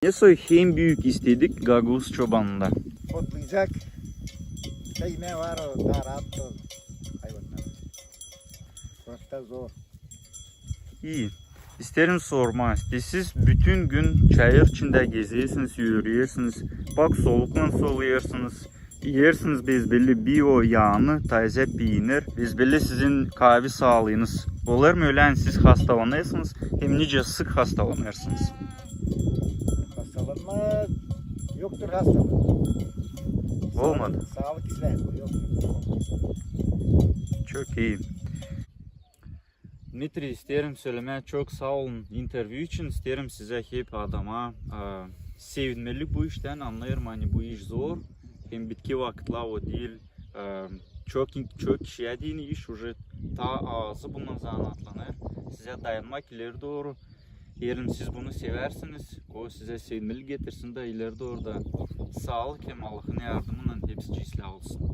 Ne soy en büyük istedik Gagavuz çobanında? Otlayacak ne var o daha rahat ol hayvanlar. Çok zor. İyi. İsterim sorma. Siz bütün gün çayır içinde geziyorsunuz, yürüyorsunuz. Bak solukla soluyorsunuz. Yersiniz bezbelli bir o yağını taze peynir. Bezbelli sizin kahve sağlığınız. Olur mu öyle siz hastalanırsınız hem nice sık hastalanırsınız. Hastalanma yoktur hastalık. Olmadı. Sağlık izler yok. Çok iyi. Dmitri isterim söylemeye çok sağ olun interview için. İsterim size hep adama sevinmeli bu işten anlayırım hani bu iş zor. Hem bitki vakitla o değil. Çok kişiye değil iş уже ta ağzı bundan zanatlanır. Size dayanmak ileri doğru. Yerim siz bunu seversiniz. O size sevinmeli getirsin de ileri doğru da sağlık hem Allah'ın yardımıyla hepsi cisle olsun.